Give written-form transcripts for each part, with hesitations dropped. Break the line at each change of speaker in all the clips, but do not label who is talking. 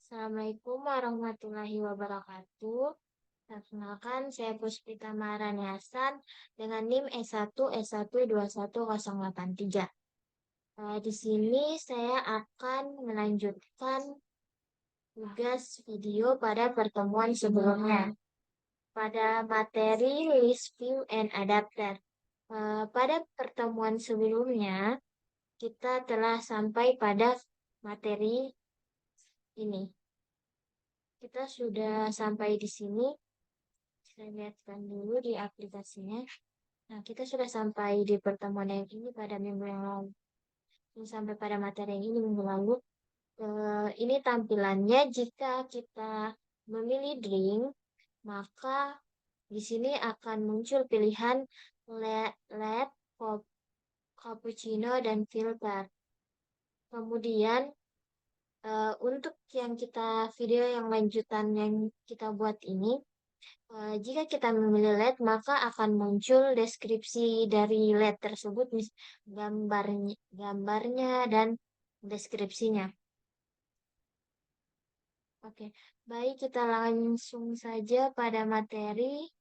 Assalamualaikum warahmatullahi wabarakatuh. Perkenalkan, saya Puspita Maharani Hasan dengan NIM S1S1218083. Di sini saya akan melanjutkan tugas video pada pertemuan sebelumnya pada materi list view and adapter. Pada pertemuan sebelumnya, kita telah sampai pada materi ini. Kita sudah sampai di sini. Saya lihatkan dulu di aplikasinya. Nah, kita sudah sampai di pertemuan yang ini pada minggu yang lalu. Sampai pada materi yang ini minggu lalu. Ini tampilannya jika kita memilih drink, maka di sini akan muncul pilihan LED, cappuccino, dan filter. Kemudian untuk yang video yang lanjutan yang kita buat ini, jika kita memilih LED, maka akan muncul deskripsi dari LED tersebut, gambarnya dan deskripsinya. Oke, baik, kita langsung saja pada materi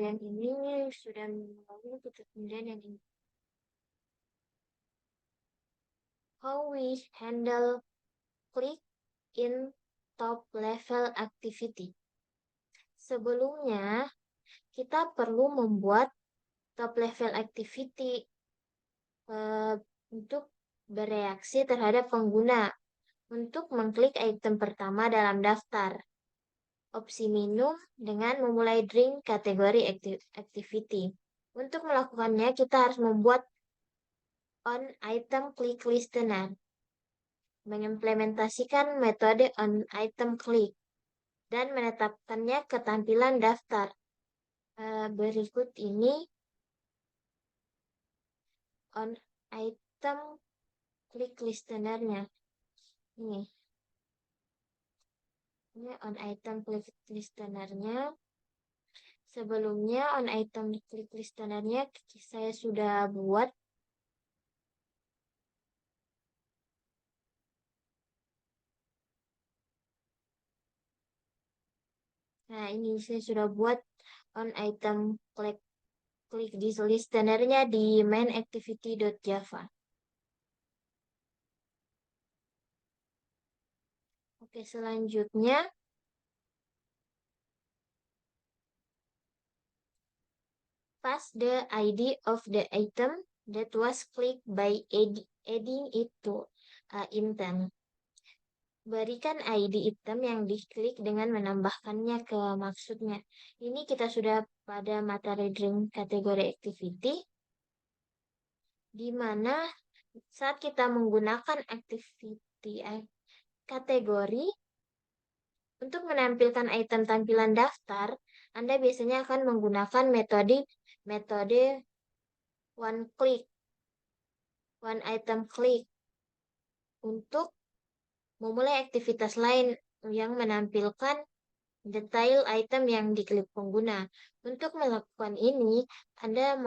yang ini sudah lalu kita kemudian yang ini. How we handle click in top level activity. Sebelumnya, kita perlu membuat top level activity untuk bereaksi terhadap pengguna untuk mengklik item pertama dalam daftar. Opsi minum dengan memulai drink kategori activity. Untuk melakukannya, kita harus membuat on item click listener. Mengimplementasikan metode on item click dan menetapkannya ke tampilan daftar. Berikut ini on item click listenernya. Ini on item click listenernya. Sebelumnya on item click listenernya saya sudah buat. Nah, ini saya sudah buat on item click listenernya di main activity.java. Oke, selanjutnya pass the ID of the item that was clicked by adding it to intent. Berikan ID item yang diklik dengan menambahkannya ke maksudnya. Ini kita sudah pada materi drink kategori activity, di mana saat kita menggunakan activity kategori untuk menampilkan item tampilan daftar, Anda biasanya akan menggunakan metode one item click untuk memulai aktivitas lain yang menampilkan detail item yang diklik pengguna. Untuk melakukan ini, Anda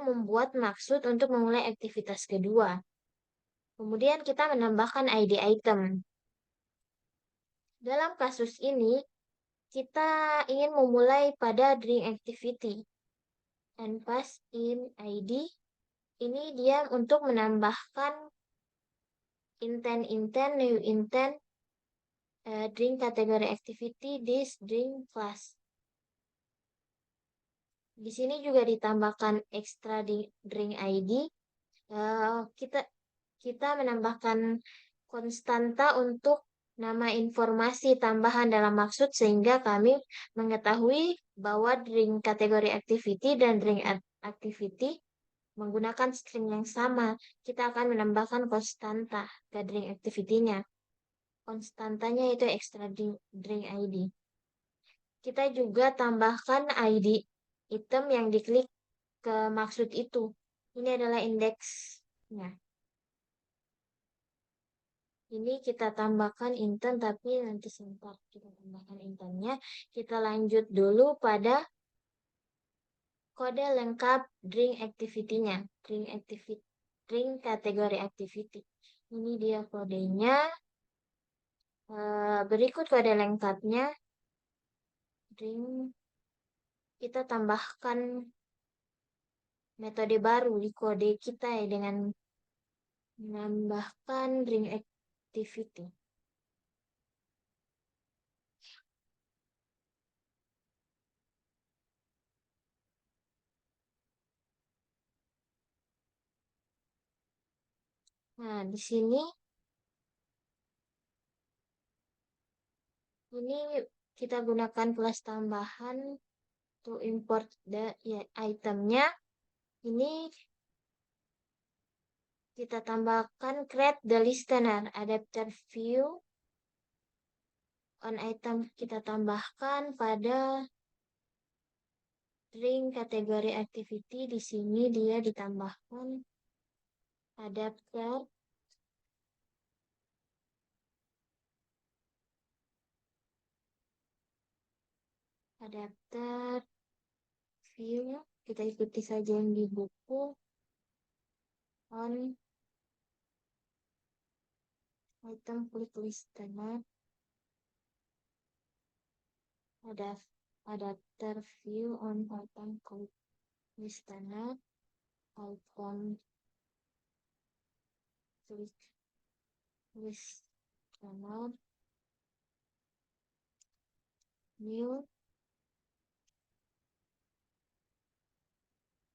membuat maksud untuk memulai aktivitas kedua. Kemudian kita menambahkan ID item. Dalam kasus ini, kita ingin memulai pada drink activity. And pass in ID. Ini dia untuk menambahkan new intent drink kategori activity this drink class. Di sini juga ditambahkan extra drink ID. Kita menambahkan konstanta untuk nama informasi tambahan dalam maksud sehingga kami mengetahui bahwa drink kategori activity dan drink activity menggunakan string yang sama. Kita akan menambahkan konstanta ke drink activity-nya. Konstantanya itu extra drink ID. Kita juga tambahkan ID item yang diklik ke maksud itu. Ini adalah indeksnya. Ini kita tambahkan intent, tapi nanti sebentar kita tambahkan intentnya. Kita lanjut dulu pada kode lengkap drink activity-nya. Drink kategori activity. Ini dia kodenya. Berikut kode lengkapnya. Ring, kita tambahkan metode baru di kode kita ya, dengan menambahkan ring activity. Nah, di sini ini kita gunakan kelas tambahan untuk import ya, itemnya. Ini kita tambahkan create the listener adapter view on item, kita tambahkan pada ring kategori activity. Di sini dia ditambahkan adapter view, kita ikuti saja yang di buku. On item klik listener adapter view on item klik listener item klik listener new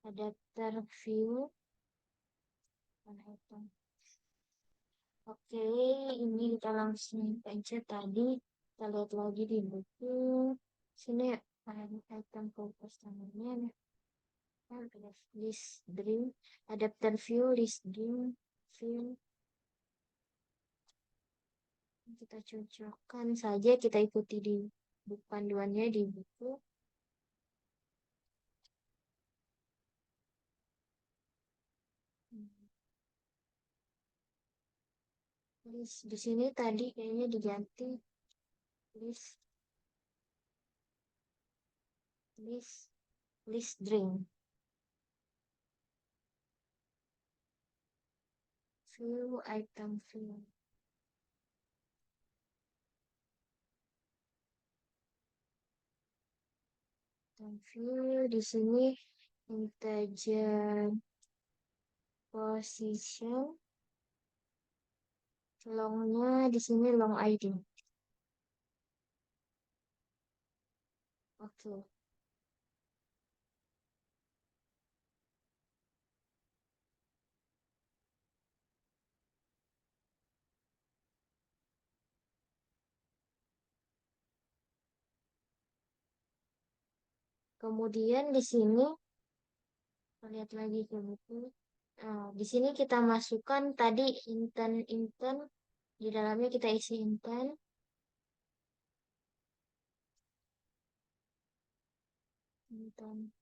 adapter view on item. Oke, ini kita langsung aja tadi. Kita lihat lagi di buku. Sini ada item customer-nya. Ada list dream, adapter view, list dream, view. Kita cocokkan saja, kita ikuti di buku panduannya di buku. List di sini tadi kayaknya diganti list drink view item view. Item view di sini integer position, longnya di sini long ID. Oke. Kemudian di sini lihat lagi ke buku. Nah, di sini kita masukkan tadi intent di dalamnya kita isi intent. Intent.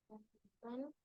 Intent.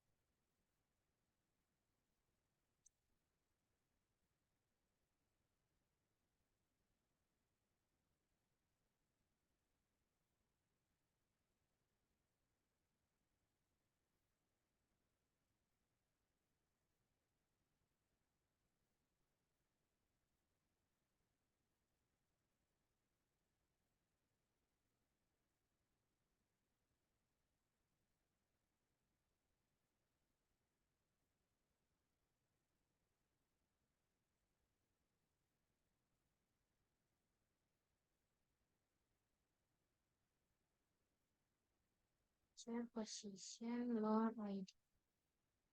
Share position long ID.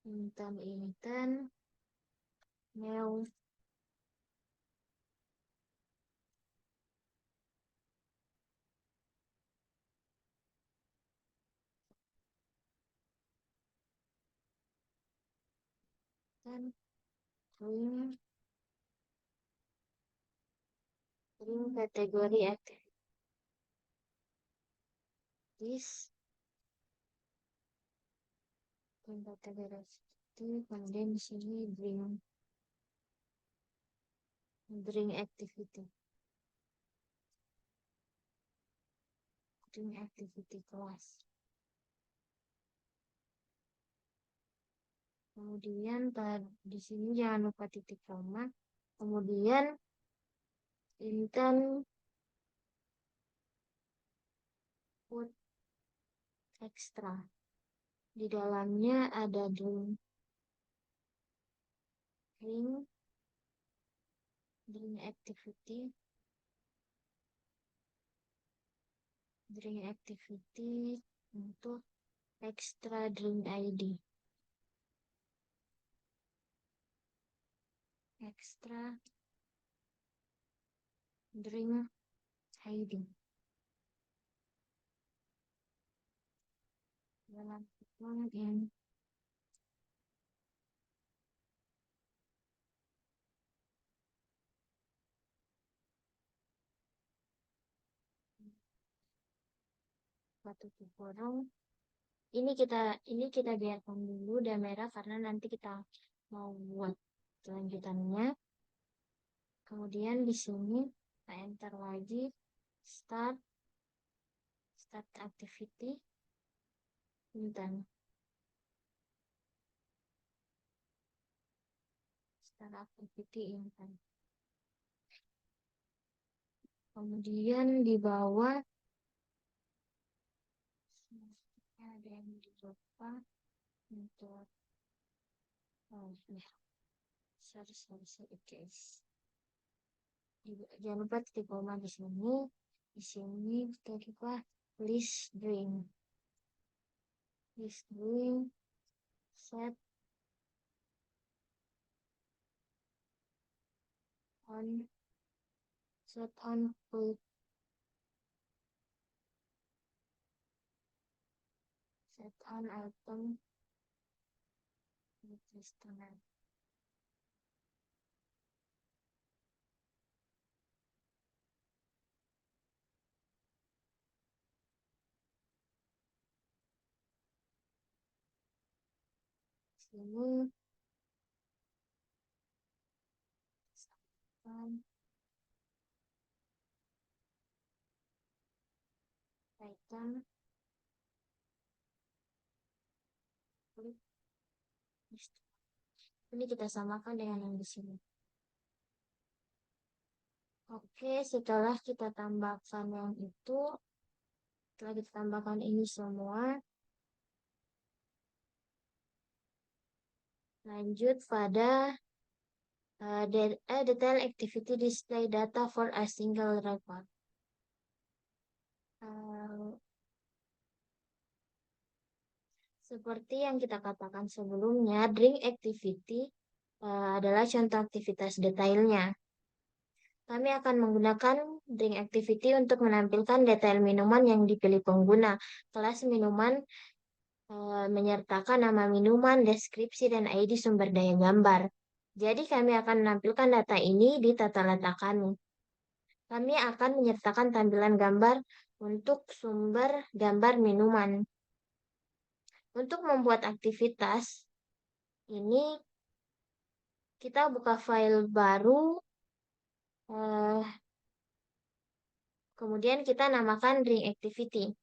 Intent new dan ring kategori activities, ring kategori activity, kemudian di sini ring activity class. Kemudian di sini jangan lupa titik koma. Kemudian Intan put ekstra. Di dalamnya ada ring activity, untuk extra drink ID. Extra drink ID. Dalam yang tutup kurung. Ini kita biarkan dulu udah merah karena nanti kita mau buat kelanjutannya. Kemudian di sini kita enter lagi start activity Intan. Start activity Intan. Kemudian di bawah ada yang lupa untuk sorry guys. Jangan lupa titik koma di sini. Di sini kita lupa list drink set on full set on item customer. Sini item ini kita samakan dengan yang di sini. Oke, setelah kita tambahkan yang itu, setelah kita tambahkan ini semua, lanjut pada detail activity display data for a single record. Seperti yang kita katakan sebelumnya, drink activity adalah contoh aktivitas detailnya. Kami akan menggunakan drink activity untuk menampilkan detail minuman yang dipilih pengguna. Kelas minuman menyertakan nama minuman, deskripsi, dan ID sumber daya gambar. Jadi kami akan menampilkan data ini di tata letak kami. Kami akan menyertakan tampilan gambar untuk sumber gambar minuman. Untuk membuat aktivitas ini, kita buka file baru, kemudian kita namakan drink activity.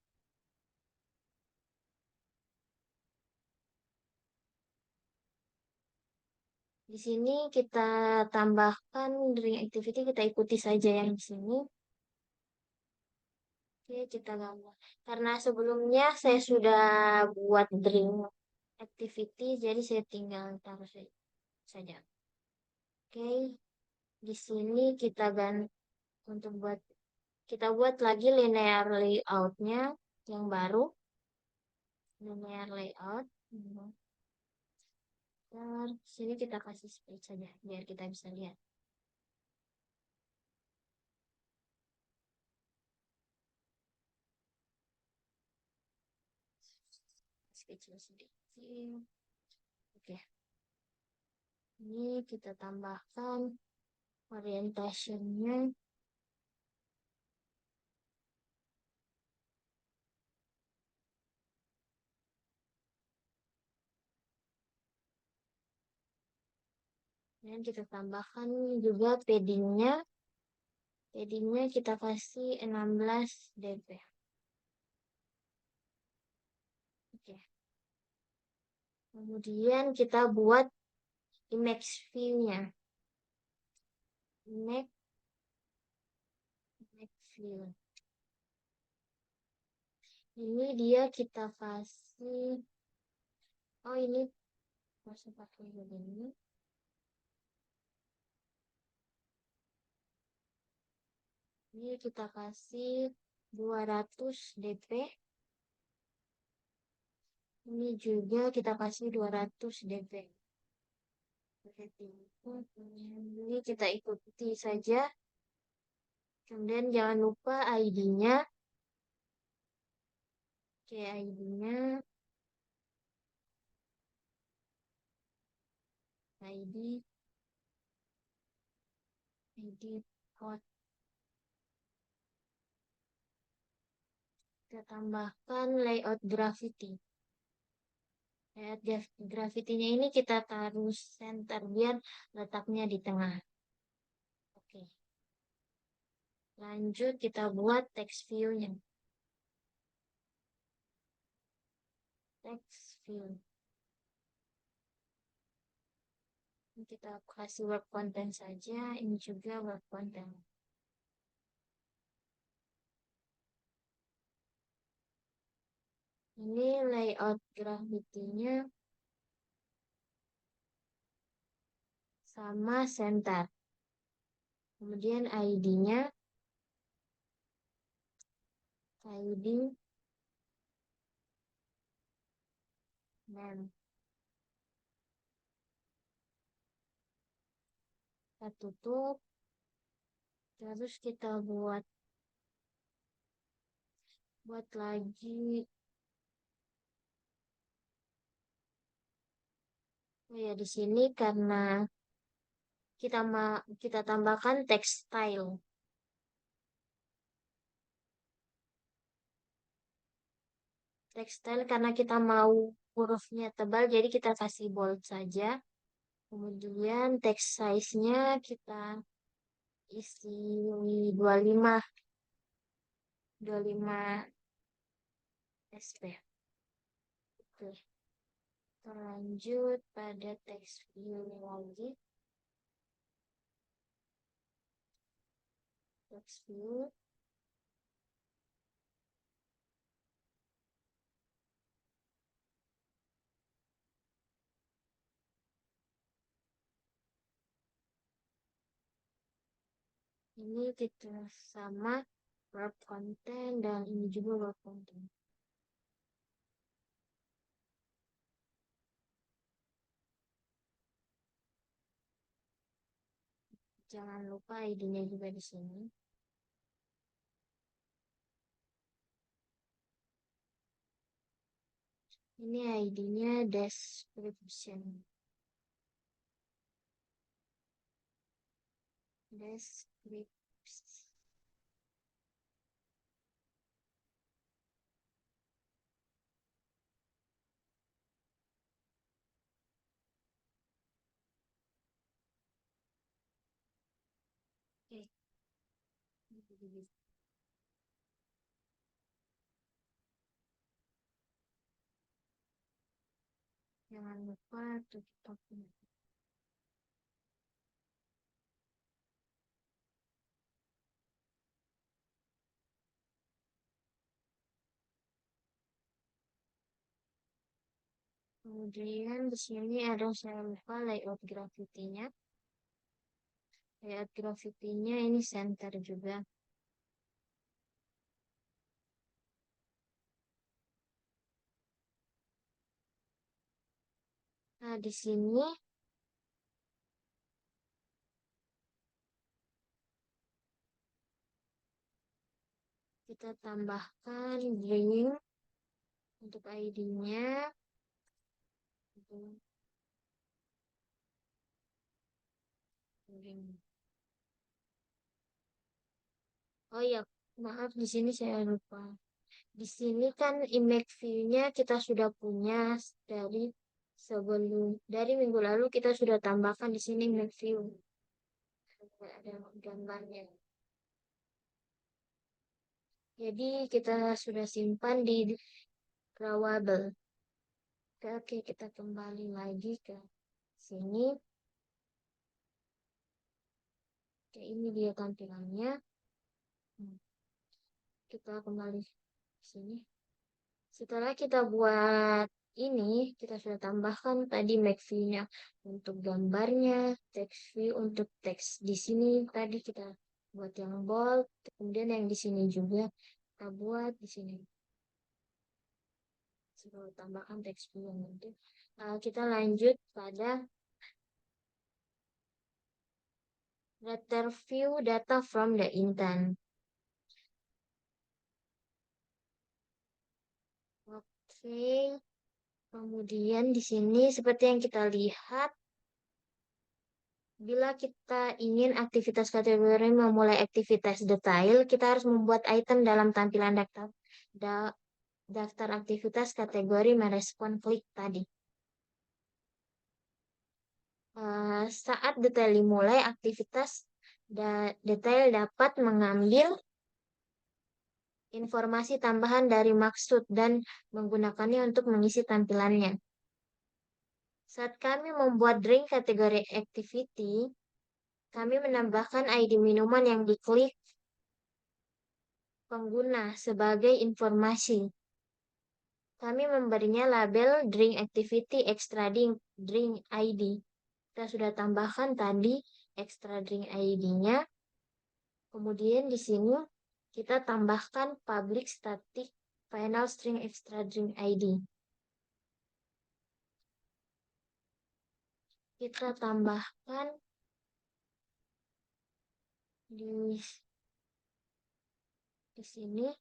Di sini kita tambahkan drink activity, kita ikuti saja yang di sini. Oke, kita gambar. Karena sebelumnya saya sudah buat drink activity, jadi saya tinggal taruh saja. Oke, di sini kita buat lagi linear layout-nya yang baru. Linear layout. Sini kita kasih split saja biar kita bisa lihat. Kecil sedikit. Oke. Ini kita tambahkan orientationnya. Dan kita tambahkan juga paddingnya. Paddingnya kita kasih 16 dp. Oke. Kemudian kita buat image view-nya. Image view. Ini dia kita kasih. Oh, ini masih pakai begini. Ini kita kasih 200 dp. Ini juga kita kasih 200 dp. Ini kita ikuti saja. Kemudian jangan lupa ID-nya. Oke, ID-nya. ID hot. Kita tambahkan layout graffiti. Layout graffiti-nya ini kita taruh center biar letaknya di tengah. Oke. Lanjut kita buat text view-nya. Text view. Ini kita kasih web content saja. Ini juga web content. Ini layout graffiti-nya sama center. Kemudian ID-nya ID name. Kita tutup. Terus kita buat lagi. Oh ya, di sini karena kita tambahkan textile. Textile karena kita mau hurufnya tebal, jadi kita kasih bold saja. Kemudian text size-nya kita isi 25 SP. Oke. Lanjut pada text view lagi. Text view. Ini kita sama web content dan ini juga web content. Jangan lupa ID-nya juga di sini. Ini ID-nya description. Description. Oke. Jangan lupa tutup. Kemudian di sini ada, saya lupa, layout graffiti-nya. Layout graffiti-nya ini center juga. Nah, di sini kita tambahkan link untuk ID-nya. Oh ya, maaf di sini saya lupa. Di sini kan image view-nya kita sudah punya dari minggu lalu kita sudah tambahkan di sini image view. Ada gambarnya. Jadi kita sudah simpan di drawable. Oke, kita kembali lagi ke sini. Oke, ini dia tampilannya. Kita kembali ke sini. Setelah kita buat ini, kita sudah tambahkan tadi make view-nya untuk gambarnya, text view untuk teks di sini. Tadi kita buat yang bold, kemudian yang di sini juga kita buat di sini. Sudah tambahkan text view yang itu. Kita lanjut pada retrieve data from the intent. Oke, kemudian di sini seperti yang kita lihat, bila kita ingin aktivitas kategori memulai aktivitas detail, kita harus membuat item dalam tampilan daftar aktivitas kategori merespon klik tadi. Saat detail dimulai, aktivitas detail dapat mengambil informasi tambahan dari maksud dan menggunakannya untuk mengisi tampilannya. Saat kami membuat drink kategori activity, kami menambahkan ID minuman yang diklik pengguna sebagai informasi. Kami memberinya label drink activity extra drink ID. Kita sudah tambahkan tadi extra drink ID-nya. Kemudian di sini kita tambahkan public static final string extra drink ID. Kita tambahkan di sini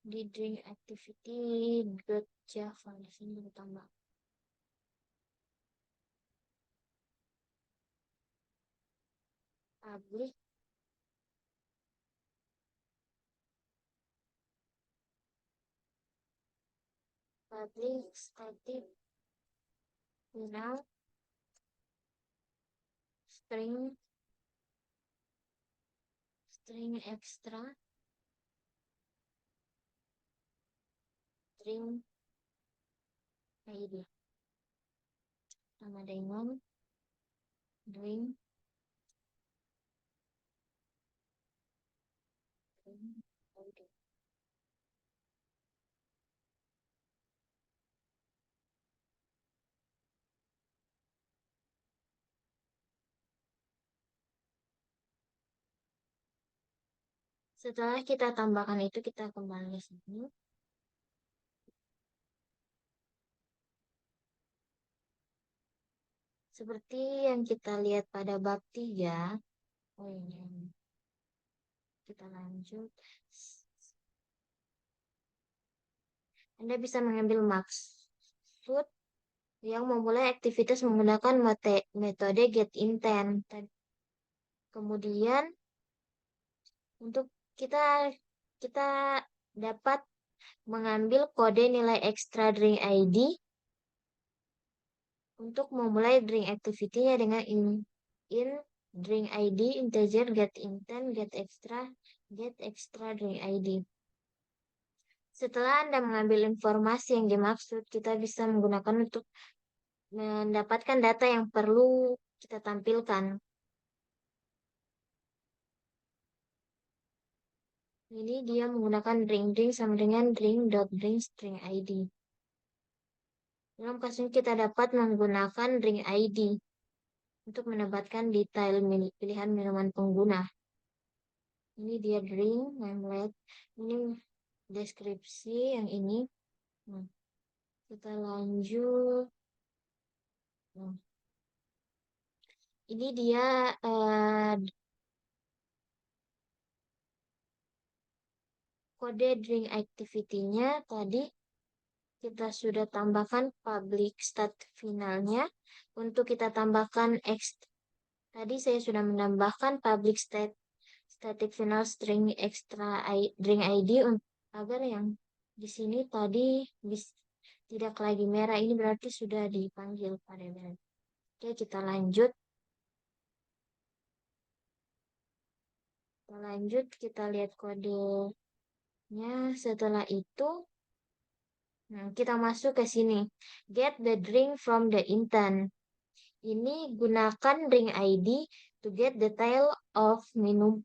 di drink activity .java di sini kita tambah public static final string extra string ID sama dengan drink ID. Setelah kita tambahkan itu, kita kembali ke sini. Seperti yang kita lihat pada bab 3. Oh ini. Kita lanjut. Anda bisa mengambil maksud yang memulai aktivitas menggunakan metode getIntent. Kemudian untuk kita dapat mengambil kode nilai extra drink ID untuk memulai drink activity-nya dengan in drink ID integer getIntent get extra drink ID. Setelah Anda mengambil informasi yang dimaksud, kita bisa menggunakan untuk mendapatkan data yang perlu kita tampilkan. Ini dia menggunakan drink sama dengan drink.drink string ID. Dalam kasus ini kita dapat menggunakan drink ID untuk mendapatkan detail pilihan minuman pengguna. Ini dia drink, nameplate. Ini deskripsi yang ini. Kita lanjut. Ini dia kode drink activity-nya tadi kita sudah tambahkan public stat finalnya. Untuk kita tambahkan tadi saya sudah menambahkan public static final string extra drink ID agar yang di sini tadi tidak lagi merah. Ini berarti sudah dipanggil pada merah. Oke, kita lanjut. Kita lihat kodenya. Setelah itu, Nah, kita masuk ke sini. Get the drink from the intern. Ini gunakan drink ID to get detail of minum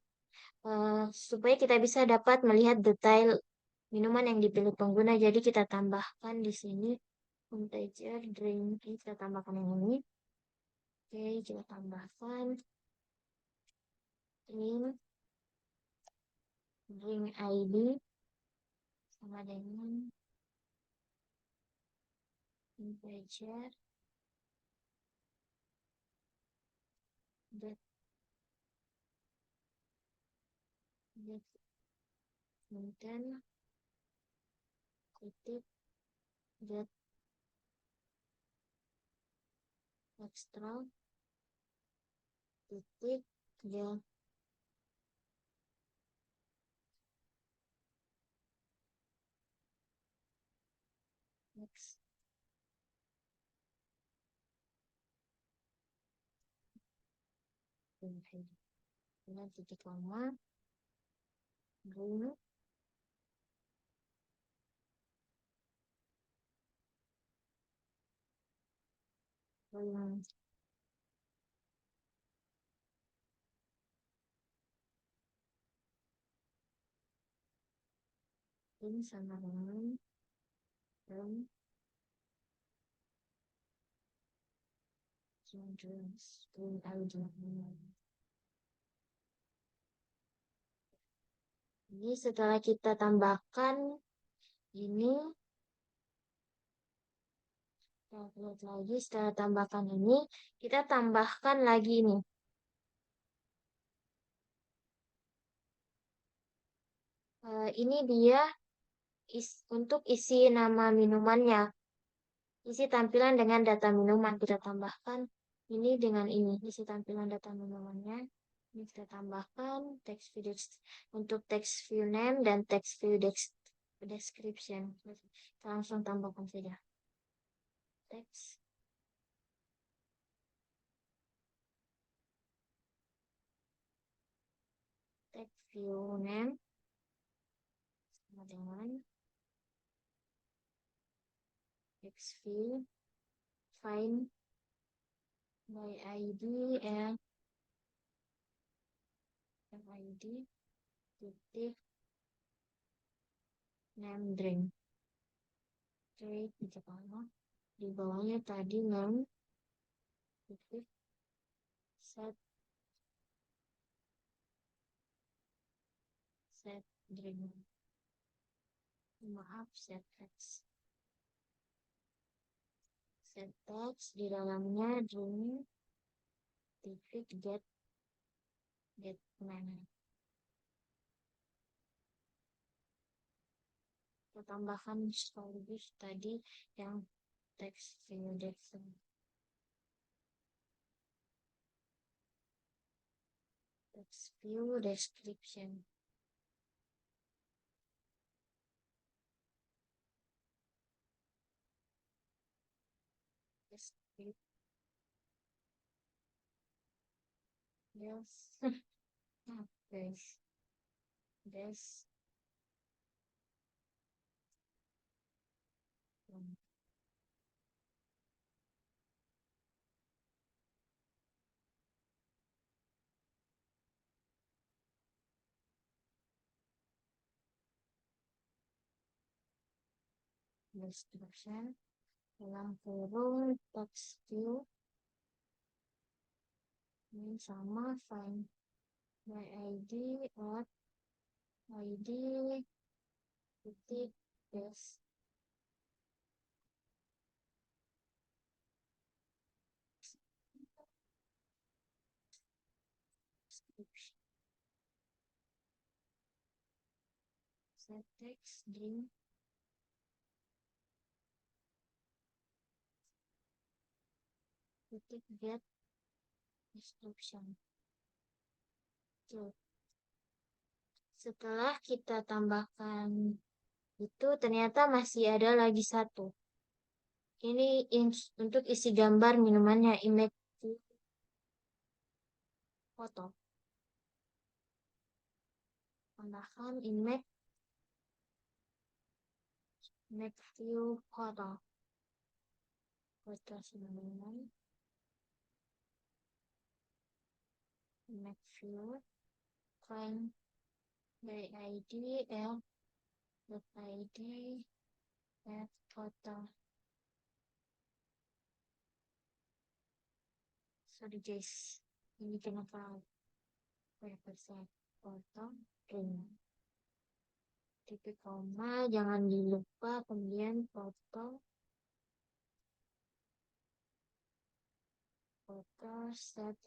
supaya kita bisa dapat melihat detail minuman yang dipilih pengguna. Jadi kita tambahkan di sini integer drink. Kita tambahkan yang ini. Oke, kita tambahkan drink ID sama dengan integer that that content kutip that extra titik ya next drink ID dengan titik koma drink drink drink sama dengan drink drink ID. Ini setelah kita tambahkan ini, kita lihat lagi setelah tambahkan ini, kita tambahkan lagi ini. Ini dia untuk isi nama minumannya. Isi tampilan dengan data minuman kita tambahkan ini dengan ini. Isi tampilan data minumannya. Ini kita tambahkan text view untuk text view name dan text view description. Kita langsung tambahkan saja. Text view name sama dengan text view find by ID and ID titik name drink. Oke, kita kalau di bawahnya tadi name titik set drink. Maaf, set text di dalamnya drink titik get mana. Kita tambahkan sekaligus tadi yang text view description. Yes. Guys. This. Description. Dalam kurung text view. Ini sama find by ID at ID titik description. Set text drink titik get description. Oke. Setelah kita tambahkan itu ternyata masih ada lagi satu. Ini untuk isi gambar minumannya, image foto. Tambahkan image Make view photo. Foto sembilan. Make view. Find by ID L. ID add photo. Sorry guys, ini kenapa persen foto ring. Titik koma, jangan dilupa, kemudian foto set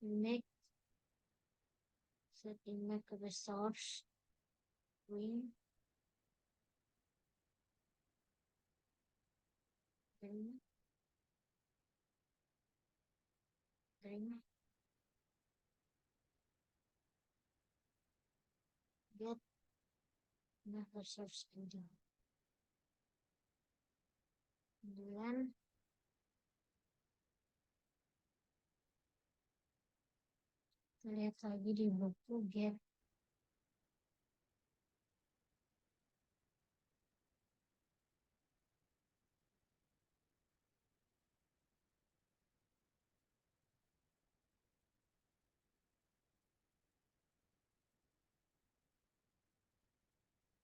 image ke source ring ring get ke source video. Kemudian lihat lagi di buku get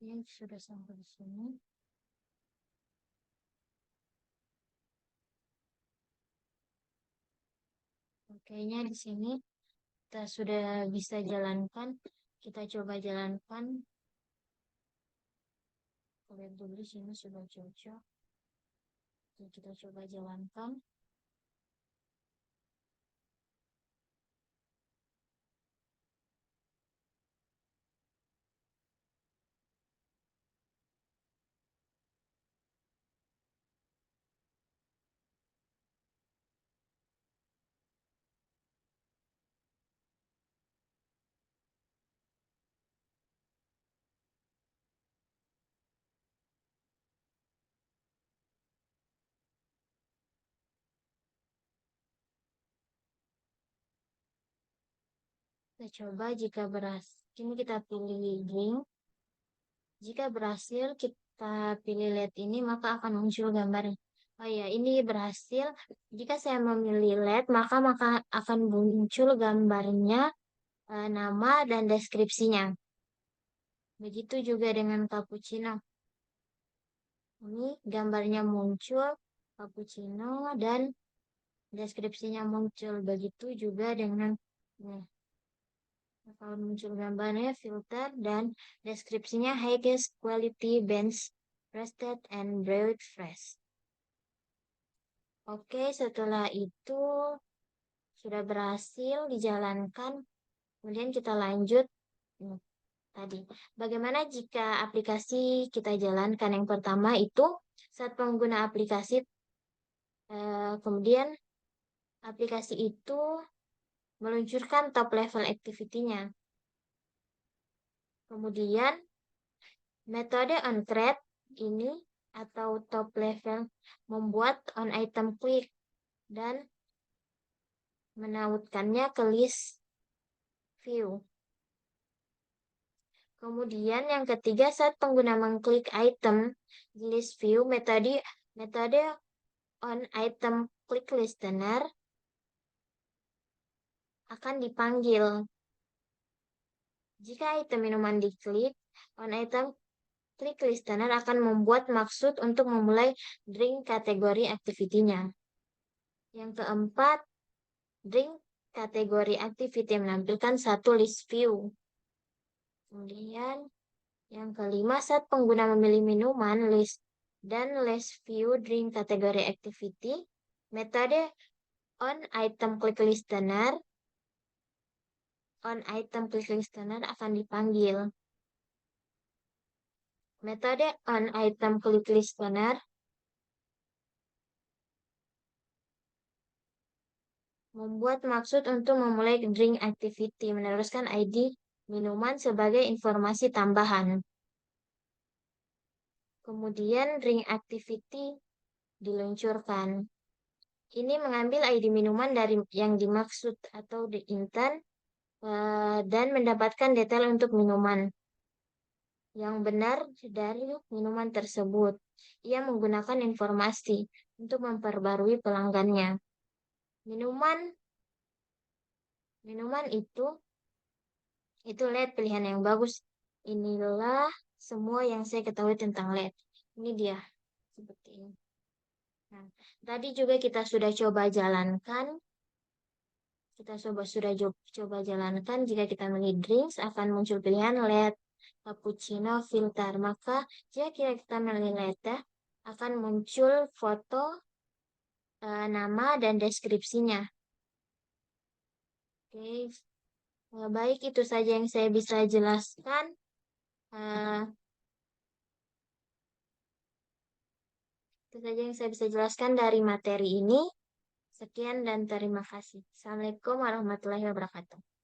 yang sudah sampai di sini. Kayaknya di sini kita sudah bisa jalankan. Kita coba jalankan. Lihat dulu di sini sudah cocok. Jadi kita coba jalankan. Kita coba jika berhasil. Ini kita pilih link. Jika berhasil kita pilih LED ini, maka akan muncul gambar. Oh ya, ini berhasil. Jika saya memilih LED, maka akan muncul gambarnya, nama dan deskripsinya. Begitu juga dengan cappuccino. Ini gambarnya muncul, cappuccino dan deskripsinya muncul. Begitu juga dengan kalau muncul gambarnya filter dan deskripsinya highest quality bench roasted and brewed fresh. Oke, setelah itu sudah berhasil dijalankan. Kemudian kita lanjut tadi. Bagaimana jika aplikasi kita jalankan? Yang pertama itu saat pengguna aplikasi, kemudian aplikasi itu meluncurkan top level activity-nya. Kemudian metode onCreate ini atau top level membuat on item quick dan menautkannya ke list view. Kemudian yang ketiga, saat pengguna mengklik item di list view, metode on item click listener akan dipanggil. Jika item minuman diklik, on item click listener akan membuat maksud untuk memulai drink kategori activity-nya. Yang keempat, drink kategori activity menampilkan satu list view. Kemudian yang kelima, saat pengguna memilih minuman list dan list view drink kategori activity, metode on item click listener akan dipanggil. Metode on item click listener membuat maksud untuk memulai drink activity, meneruskan ID minuman sebagai informasi tambahan. Kemudian drink activity diluncurkan. Ini mengambil ID minuman dari yang dimaksud atau the intent dan mendapatkan detail untuk minuman. yang benar dari minuman tersebut. Ia menggunakan informasi untuk memperbarui pelanggannya. Minuman minuman itu LED pilihan yang bagus. Inilah semua yang saya ketahui tentang LED. Ini dia seperti ini. Nah, tadi juga kita sudah coba jalankan. Kita sudah coba jalankan. Jika kita milih drinks akan muncul pilihan LED, cappuccino, filter. Maka jika kita milih latte akan muncul foto, nama dan deskripsinya. Oke, baik itu saja yang saya bisa jelaskan. Eh, itu saja yang saya bisa jelaskan dari materi ini. Sekian dan terima kasih. Assalamualaikum warahmatullahi wabarakatuh.